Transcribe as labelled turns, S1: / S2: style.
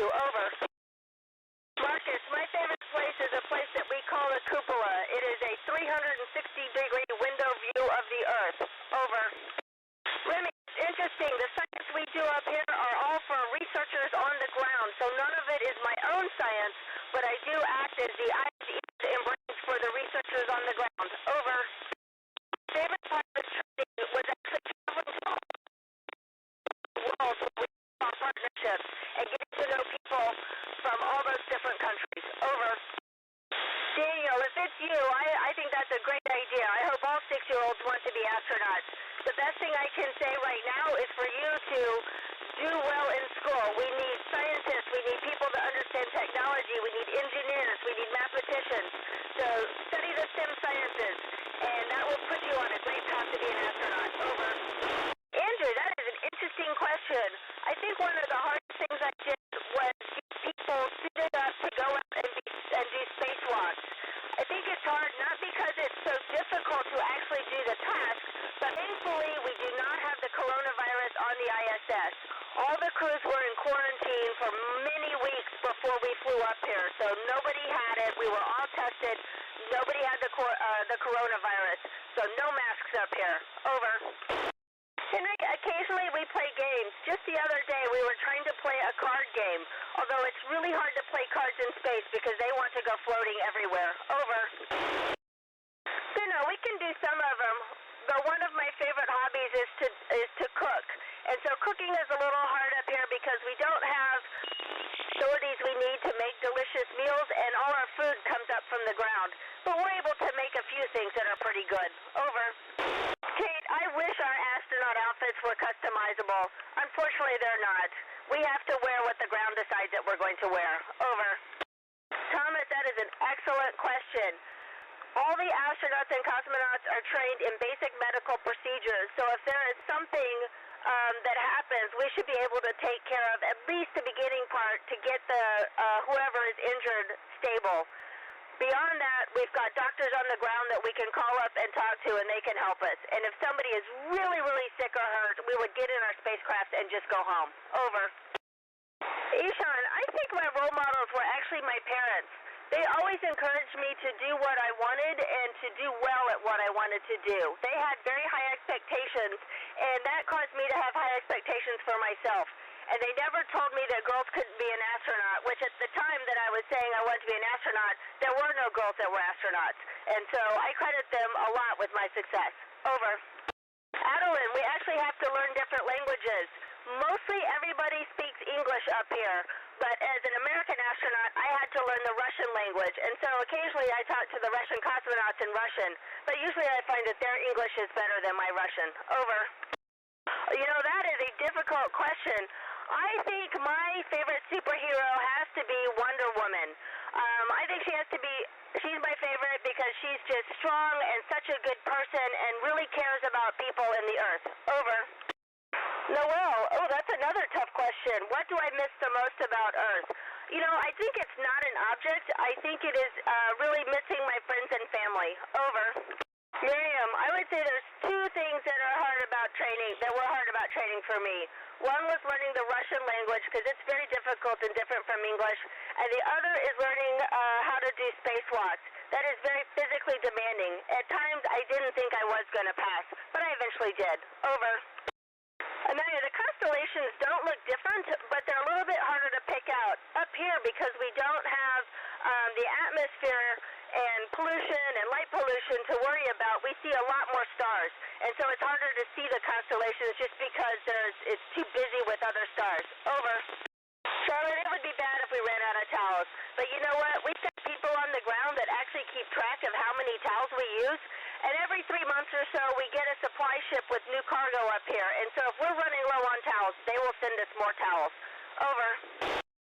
S1: you. Over. Marcus, my favorite place is a place that we call a cupola. It is a 360-degree window view of the Earth. Over. Remy, it's interesting. The science we do up here are all for researchers on the ground, so none of it is my own science, but I do act as the eyes, ears, and brains for the researchers on the ground. Over. Favorite part of the training was actually traveling to all the world with partnerships and getting to know people from all those different countries. Over. Daniel, if it's you, I think that's a great idea. I hope all 6-year-olds want to be astronauts. The best thing I can say right now is for you to do well in school. We need scientists. We need people that understand technology. We need engineers. We need mathematicians. So study the STEM sciences, and that will put you on a great path to be an astronaut. Over. Andrew, that is an interesting question. I think one of the hardest things I did was get people suited up to go out and do spacewalks. I think it's hard not because it's so difficult to actually do the task, but thankfully we do not have the coronavirus on the ISS. All the crews were in quarantine for many weeks before we flew up here, so nobody had it. We were all tested. Nobody had the coronavirus, so no masks up here. Over. Henry, occasionally we play games. Just the other day we were trying to play a card game, although it's really hard to play cards in space because they want to go floating everywhere. Over. So no, we can do some of them, but one of my favorite hobbies is to cook. And so cooking is a little hard up here because we don't have facilities we need to make delicious meals, and all our food comes up from the ground. But we're able to make a few things that are pretty good. Over. Kate, I wish our astronaut outfits were customizable. Unfortunately, they're not. We have to wear what the ground decides that we're going to wear. Over. Thomas, that is an excellent question. All the astronauts and cosmonauts are trained in basic medical procedures, so if there is something that happens, we should be able to take care of at least the beginning part to get the whoever is injured stable. Beyond that, we've got doctors on the ground that we can call up and talk to, and they can help us. And if somebody is really, really sick or hurt, we would get in our spacecraft and just go home. Over. Ishan, I think my role models were actually my parents. They always encouraged me to do what I wanted and to do well at what I wanted to do. They had very high expectations, and that caused me to have high expectations for myself. And they never told me that girls couldn't be an astronaut, which at the time that I was saying I wanted to be an astronaut, there were no girls that were astronauts. And so I credit them a lot with my success. Over. Adeline, we actually have to learn different languages. Mostly everybody speaks English up here, but as an American astronaut, I had to learn the Russian language, and so occasionally I talk to the Russian cosmonauts in Russian, but usually I find that their English is better than my Russian. Over. You know, that is a difficult question. I think my favorite superhero has to be Wonder Woman. I think she's my favorite because she's just strong and such a good person and really cares about people in the Earth. Over. Noel, oh, that's another tough question. What do I miss the most about Earth? You know, I think it's not an object. I think it is really missing my friends and family. Over. Miriam, I would say there's two things that were hard about training for me. One was learning the Russian language because it's very difficult and different from English, and the other is learning how to do spacewalks. That is very physically demanding. At times, I didn't think I was going to pass, but I eventually did. Over. Amelia, the constellations don't look different, but they're a little bit harder to pick out up here because we don't have the atmosphere and pollution and light pollution to worry about. We see a lot more stars, and so it's harder to see the constellations just because it's too busy with other stars. Over. Charlotte, it would be bad if we ran out of towels, but you know what? We've got people on the ground that actually keep track of how many towels we use, and every 3 months or so we get a supply ship with new cargo up here, and so if we're running low on towels, they will send us more towels. Over.